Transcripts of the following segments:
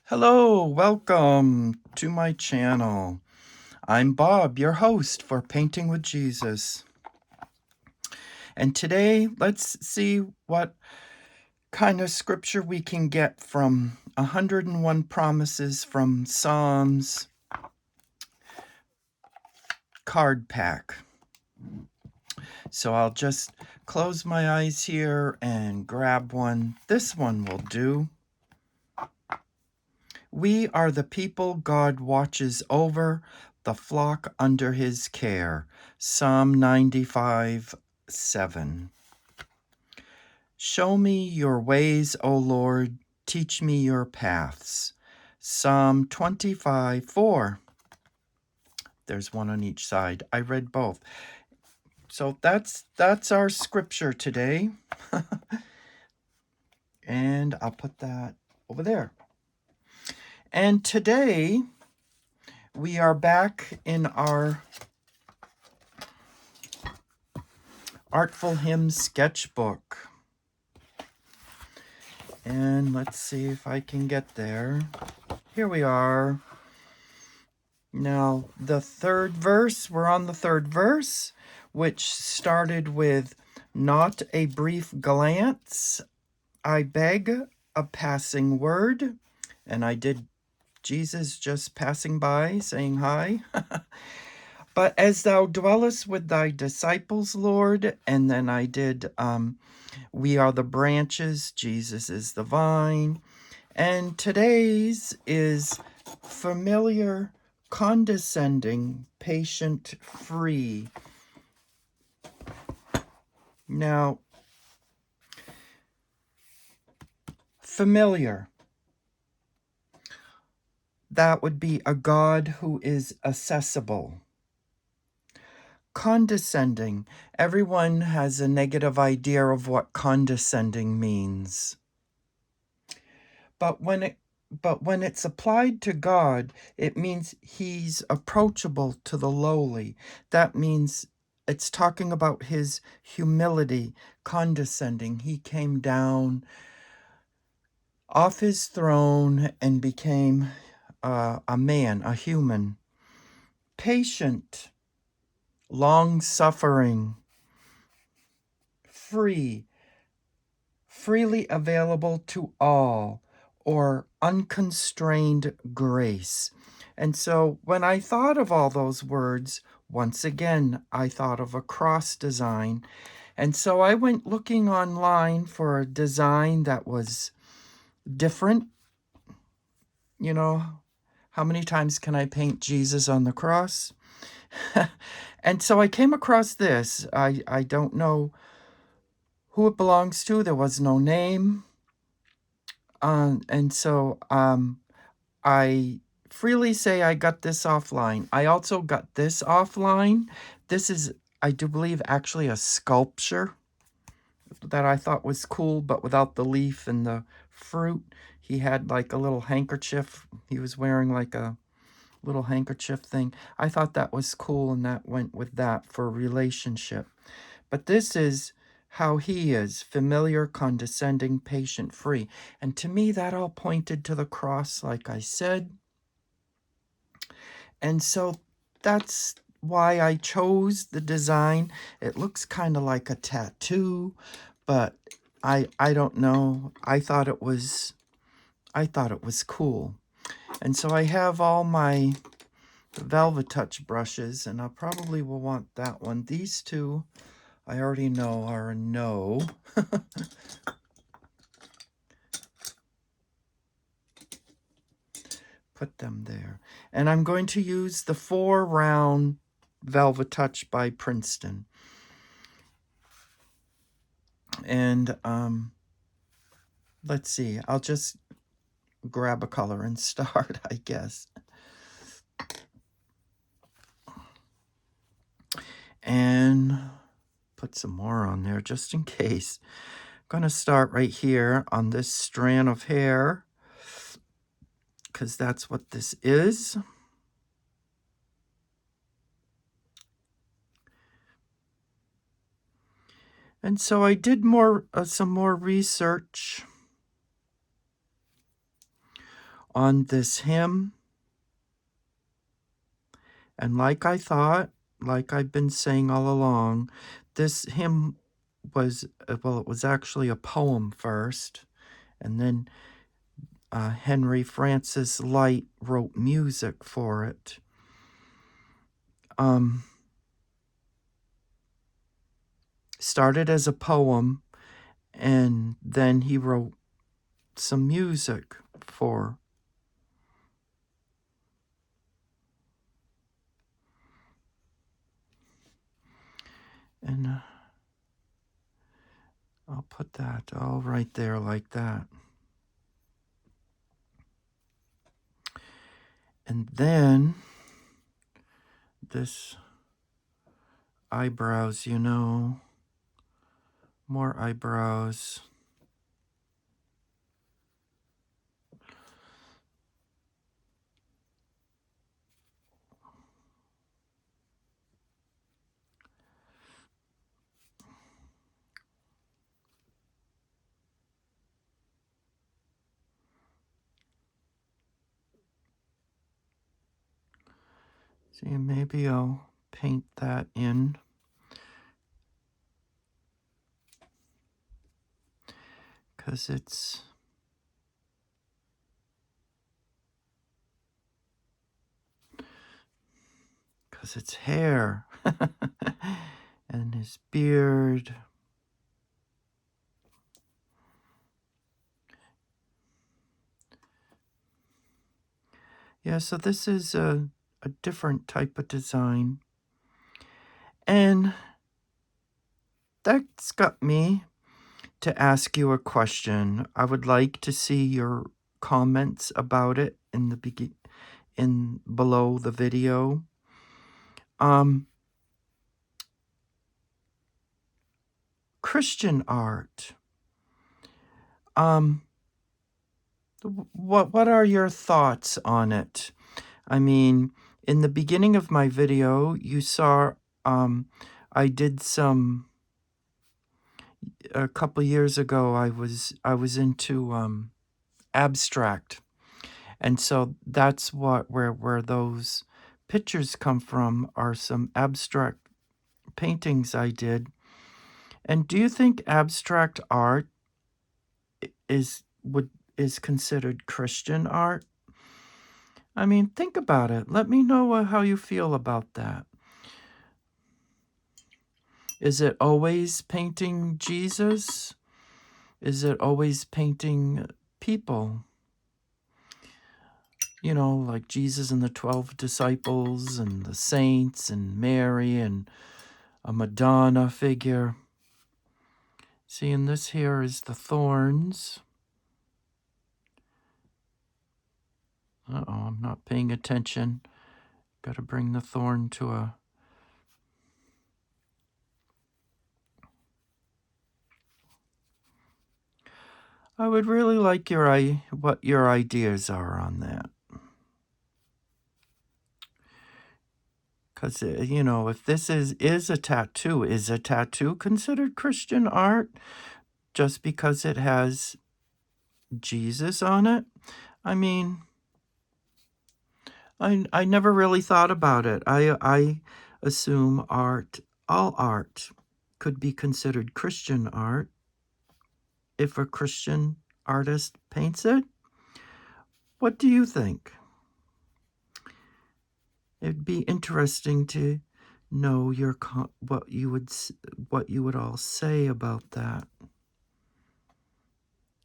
Hello, welcome to my channel. I'm Bob, your host for Painting with Jesus. And today, let's see what kind of scripture we can get from 101 Promises from Psalms card pack. So I'll just close my eyes here and grab one. This one will do. We are the people God watches over, the flock under his care. Psalm 95:7. Show me your ways, O Lord. Teach me your paths. Psalm 25:4. There's one on each side. I read both. So that's our scripture today. And I'll put that over there. And today we are back in our Artful Hymns Sketchbook. And let's see if I can get there. Here we are. Now, the third verse, we're on the third verse, which started with, "Not a brief glance, I beg a passing word." And I did Jesus just passing by, saying hi. "But as thou dwellest with thy disciples, Lord," and then I did, "We are the branches, Jesus is the vine." And today's is familiar, condescending, patient, free. Now, familiar, that would be a God who is accessible. Condescending, everyone has a negative idea of what condescending means. But when it's applied to God, it means he's approachable to the lowly. That means it's talking about his humility, condescending. He came down off his throne and became a man, a human. Patient, long-suffering, free, freely available to all, or unconstrained grace. And so when I thought of all those words, once again, I thought of a cross design. And so I went looking online for a design that was different. You know, how many times can I paint Jesus on the cross? And so I came across this. I don't know who it belongs to. There was no name. And so I freely say I got this offline. I also got this offline. This is, I do believe, actually a sculpture that I thought was cool, but without the leaf and the fruit. He had like a little handkerchief. He was wearing like a little handkerchief thing. I thought that was cool, and that went with that for relationship. But this is how he is: familiar, condescending, patient, free. And to me, that all pointed to the cross, like I said. And so that's why I chose the design. It looks kind of like a tattoo, but I don't know. I thought it was cool. And so I have all my Velvetouch brushes, and I probably will want that one. These two I already know are a no. Put them there. And I'm going to use the 4-round Velvetouch by Princeton. And let's see, I'll just grab a color and start, I guess. And put some more on there just in case. I'm going to start right here on this strand of hair, because that's what this is. And so I did some more research on this hymn. And like I thought, like I've been saying all along, this hymn was, well, it was actually a poem first, and then Henry Francis Lyte wrote music for it. Started as a poem, and then he wrote some music for. And I'll put that all right there like that. And then this eyebrows, you know, more eyebrows. See, maybe I'll paint that in. Because it's hair and his beard. Yeah, so this is a different type of design. And that's got me to ask you a question. I would like to see your comments about it in the below the video. Christian art. What are your thoughts on it? I mean, in the beginning of my video, you saw I did some a couple years ago. I was into abstract, and so that's where those pictures come from, are some abstract paintings I did. And do you think abstract art is considered Christian art? I mean, think about it. Let me know how you feel about that. Is it always painting Jesus? Is it always painting people? You know, like Jesus and the 12 disciples and the saints and Mary and a Madonna figure. See, and this here is the thorns. Uh-oh, I'm not paying attention. Got to bring the thorn to a... I would really like what your ideas are on that. Because, you know, if this is a tattoo, is a tattoo considered Christian art just because it has Jesus on it? I mean, I never really thought about it. I assume all art could be considered Christian art if a Christian artist paints it. What do you think? It'd be interesting to know what you would all say about that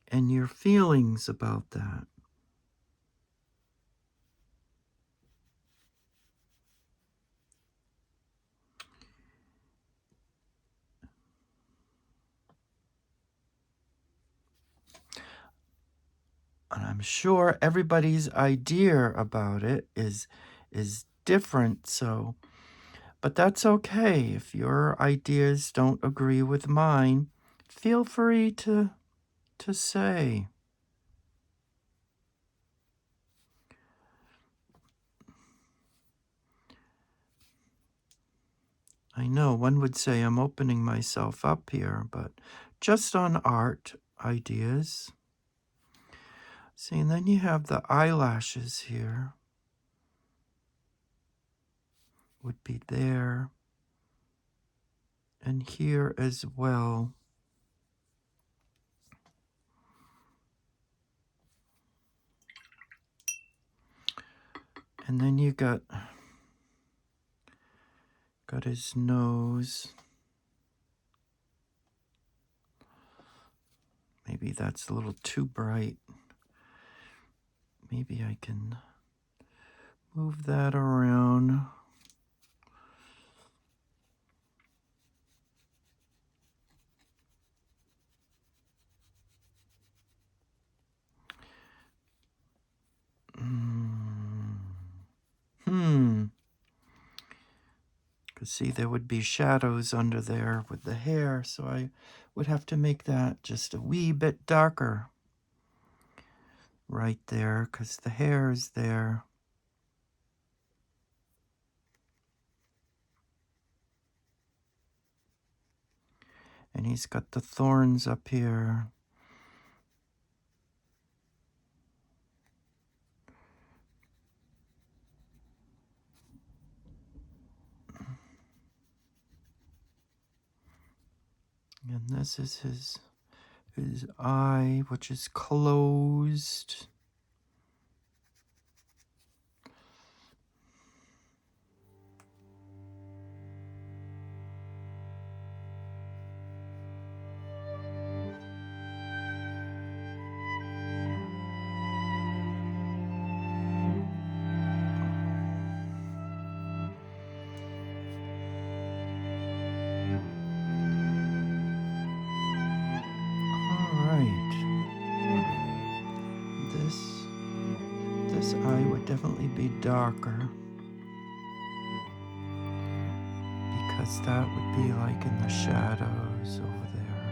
and your feelings about that. And I'm sure everybody's idea about it is different, so, but that's okay. If your ideas don't agree with mine, feel free to say. I know one would say I'm opening myself up here, but just on art ideas. See, and then you have the eyelashes here. Would be there. And here as well. And then you got his nose. Maybe that's a little too bright. Maybe I can move that around. Because see, there would be shadows under there with the hair, so I would have to make that just a wee bit darker right there, because the hair is there. And he's got the thorns up here. And this is his eye, which is closed. This eye would definitely be darker, because that would be like in the shadows over there.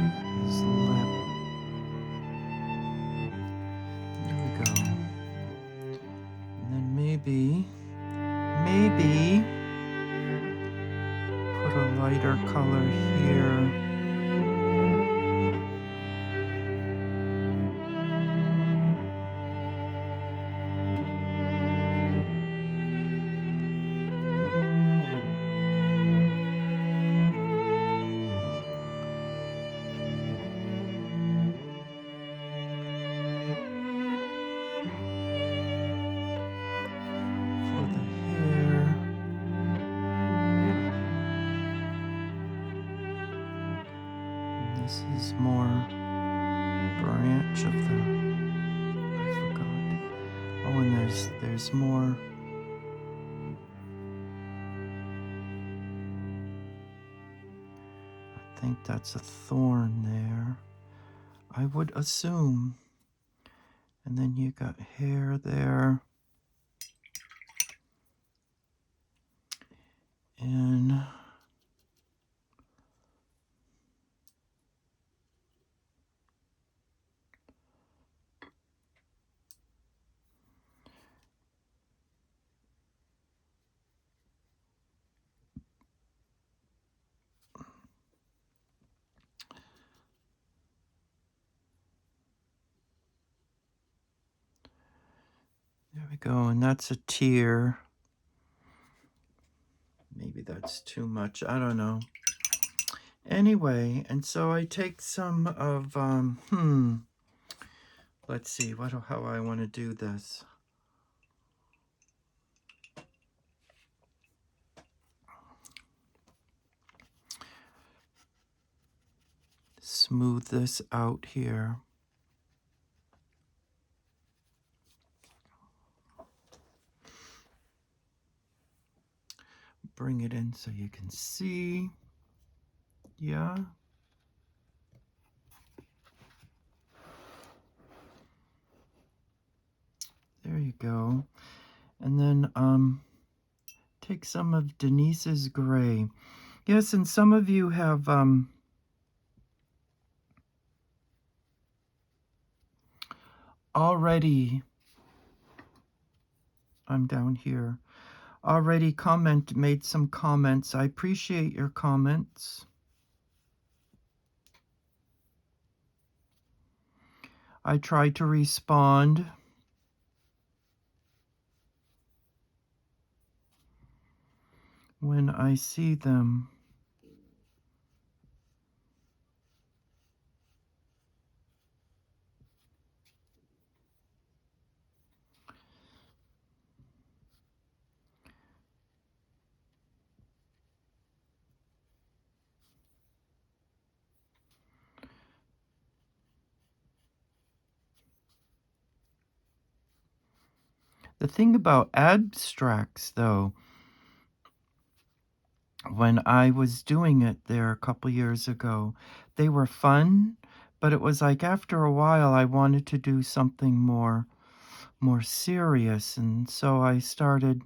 And his lip. There we go. And then maybe put a lighter color here. For the hair. And this is more branch of the, I forgot. Oh, and there's more. I think that's a thorn there, I would assume. And then you got hair there. And there we go, and that's a tear. Maybe that's too much, I don't know. Anyway, and so I take some of, let's see, how I want to do this. Smooth this out here. Bring it in so you can see. Yeah. There you go. And then take some of Denise's gray. Yes, and some of you have already, I'm down here, already made some comments. I appreciate your comments. I try to respond. When I see them. The thing about abstracts, though, when I was doing it there a couple years ago, they were fun, but it was like after a while I wanted to do something more serious, and so I started.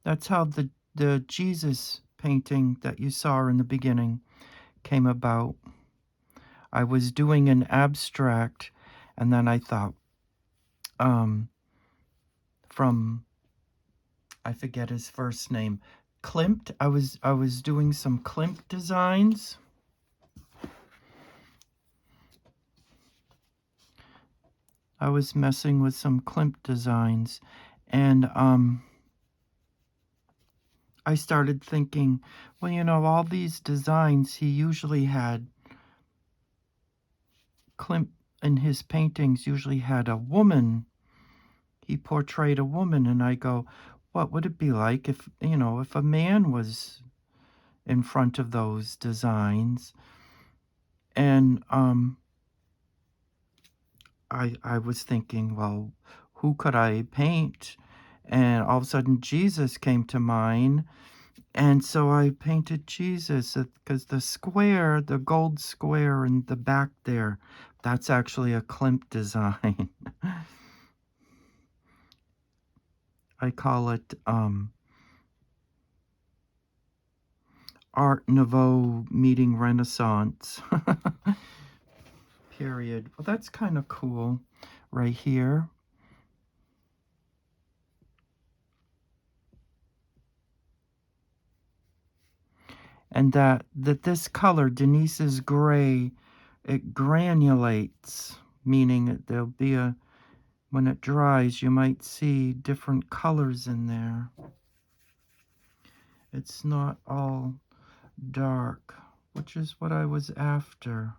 That's how the Jesus painting that you saw in the beginning came about. I was doing an abstract, and then I thought, from, I forget his first name, Klimt. I was doing some Klimt designs. I was messing with some Klimt designs, and I started thinking, well, all these designs, he usually had, Klimt in his paintings usually had a woman. He portrayed a woman, and I go, what would it be like if, if a man was in front of those designs? And I was thinking, well, who could I paint? And all of a sudden Jesus came to mind. And so I painted Jesus because the gold square in the back there, that's actually a Klimt design. I call it Art Nouveau meeting Renaissance. Period. Well, that's kind of cool right here. And that this color, Denise's gray, it granulates, meaning there'll be when it dries, you might see different colors in there. It's not all dark, which is what I was after.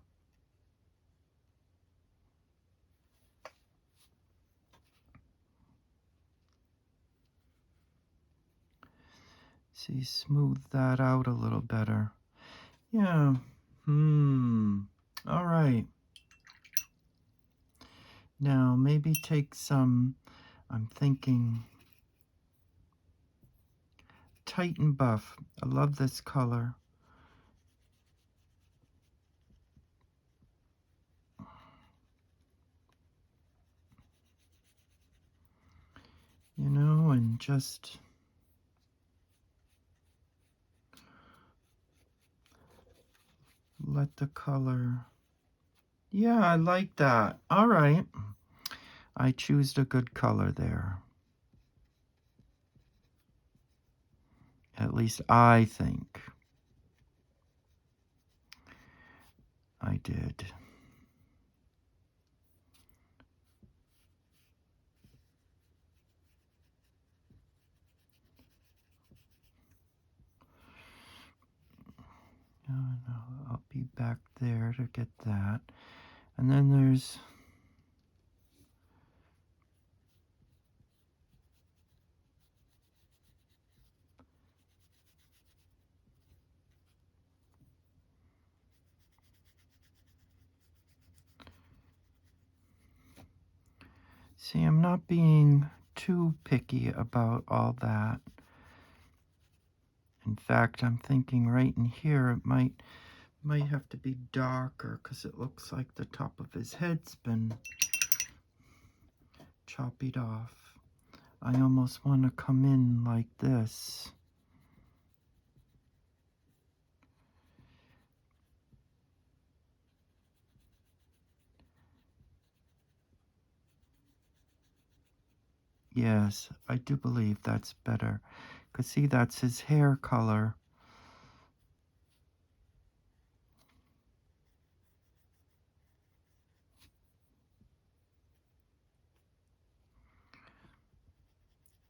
See, smooth that out a little better. Yeah. All right. Now, maybe take some, I'm thinking, Titan Buff. I love this color. And just let the color. Yeah, I like that. All right. I choose a good color there. At least I think I did. No, I'll be back there to get that. And then there's see, I'm not being too picky about all that. In fact, I'm thinking right in here it might have to be darker because it looks like the top of his head's been chopped off. I almost want to come in like this. Yes, I do believe that's better. Because see, that's his hair color.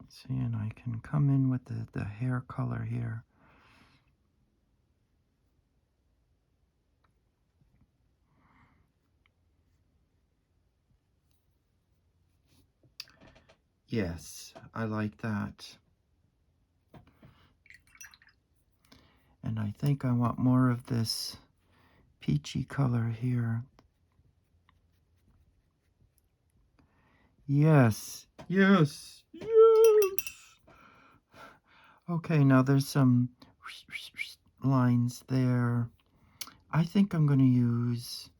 See, and I can come in with the hair color here. Yes, I like that. And I think I want more of this peachy color here. Yes, yes, yes. Okay, now there's some lines there. I think I'm going to use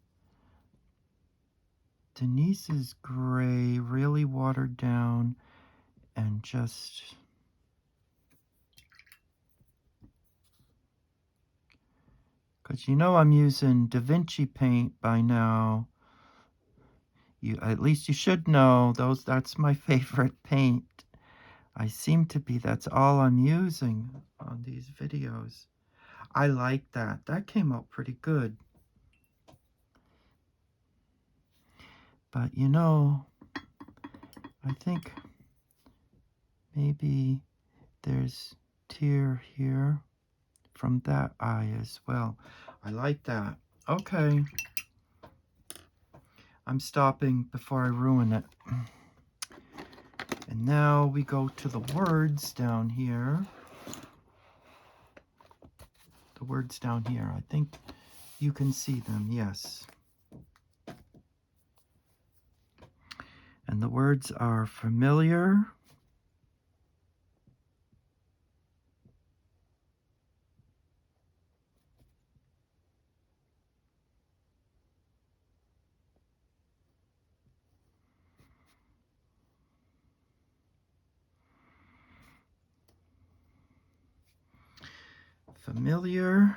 Denise's gray, really watered down, and just... Because you know I'm using DaVinci paint by now. At least you should know that's my favorite paint. I seem to be, that's all I'm using on these videos. I like that. That came out pretty good. But you know, I think maybe there's tear here from that eye as well. I like that. Okay. I'm stopping before I ruin it. And now we go to the words down here. The words down here. I think you can see them, yes. And the words are familiar, familiar,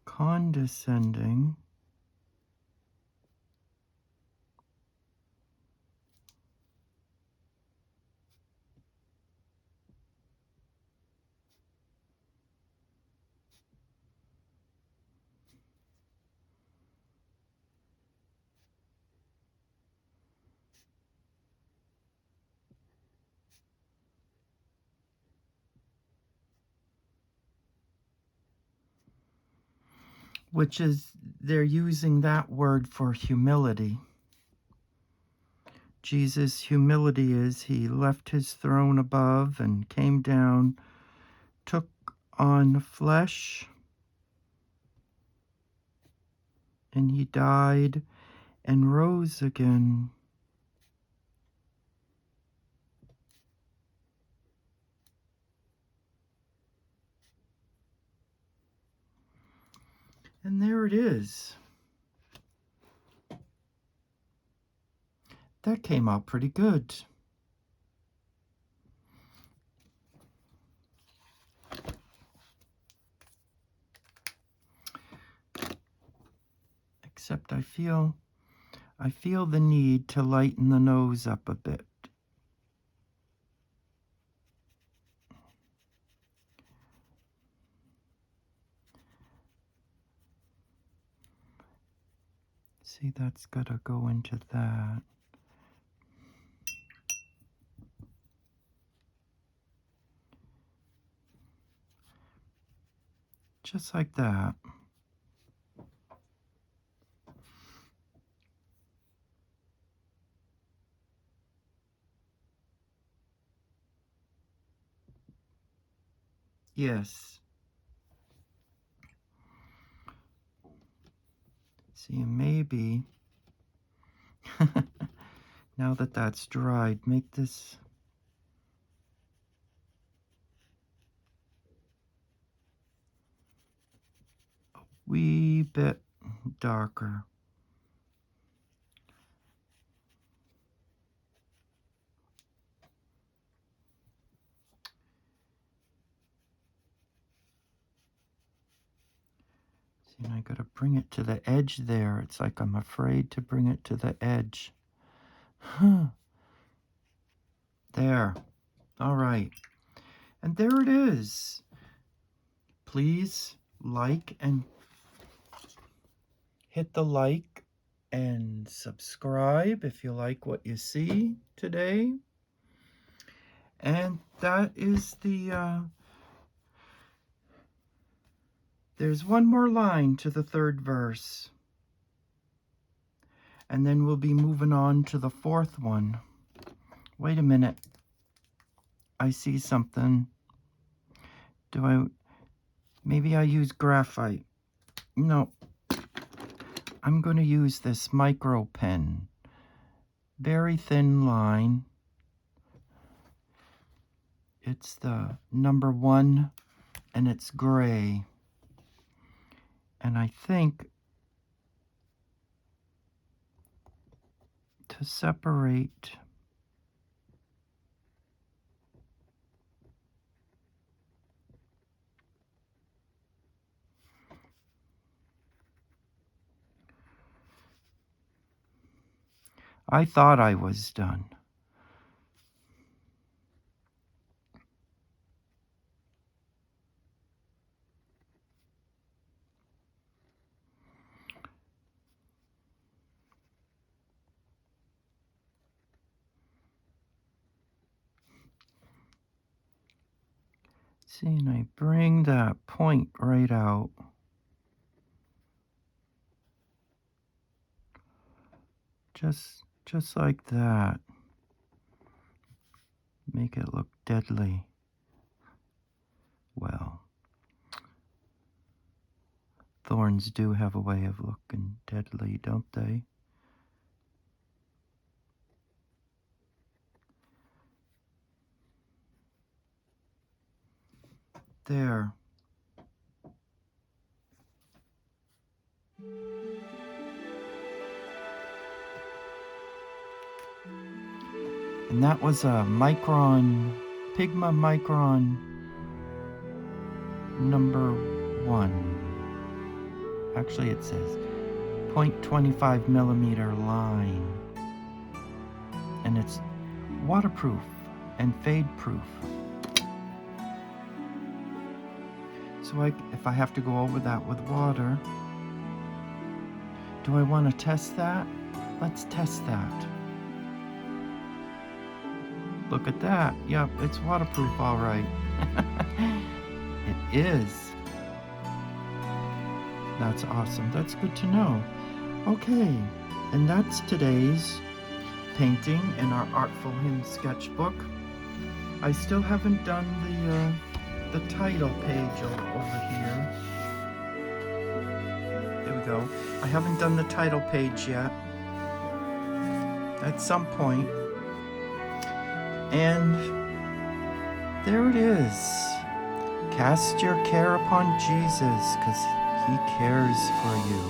condescending, which is, they're using that word for humility. Jesus' humility is he left his throne above and came down, took on flesh, and he died and rose again. And there it is. That came out pretty good. Except I feel the need to lighten the nose up a bit. See, that's got to go into that. Just like that. Yes. See, maybe now that that's dried, make this a wee bit darker. See, and I gotta bring it to the edge there. It's like I'm afraid to bring it to the edge. There. All right. And there it is. Please like and hit the like and subscribe if you like what you see today. And that is there's one more line to the third verse. And then we'll be moving on to the fourth one. Wait a minute. I see something. Maybe I use graphite. No. I'm going to use this micro pen. Very thin line. It's the number 1 and it's gray. And I think to separate I thought I was done. See, and I bring that point right out. Just like that. Make it look deadly. Well, thorns do have a way of looking deadly, don't they? There. And that was a Pigma Micron number 1. Actually, it says 0.25 millimeter line. And it's waterproof and fade proof. So if I have to go over that with water, do I want to test that? Let's test that. Look at that. Yep, it's waterproof all right. It is. That's awesome. That's good to know. Okay, and that's today's painting in our Artful Hymns Sketchbook. I still haven't done the title page over here. There we go. I haven't done the title page yet. At some point. And there it is. Cast your care upon Jesus, because he cares for you.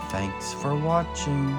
Thanks for watching.